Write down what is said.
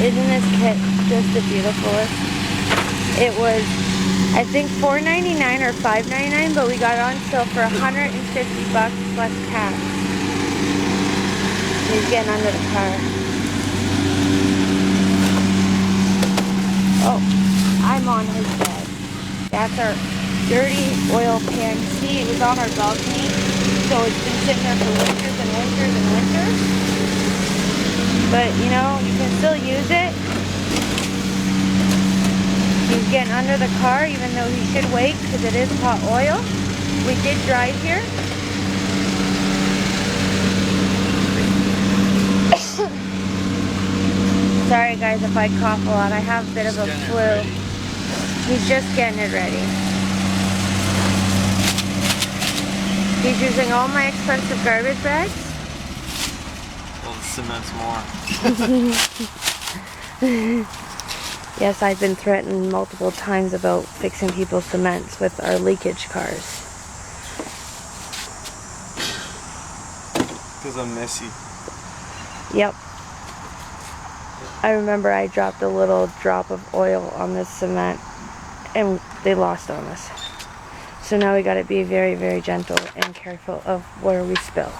Isn't this kit just the beautifulest? It was, I think, $4.99 or $5.99, but we got it on sale for $150 plus tax. He's getting under the car. Oh, I'm on his bed. That's our dirty oil pan. See, it was on our balcony, so it's been sitting there for winters and winters and winters. But, you know, you can still use it. He's getting under the car, even though he should wait, because it is hot oil. We did drive here. Sorry guys if I cough a lot, I have a bit of a flu. He's just getting it ready. He's using all my expensive garbage bags. Well, the cement's more. Yes, I've been threatened multiple times about fixing people's cements with our leakage cars. Because I'm messy. Yep. I remember I dropped a little drop of oil on this cement and they lost on us. So now we gotta be very, very gentle and careful of where we spill.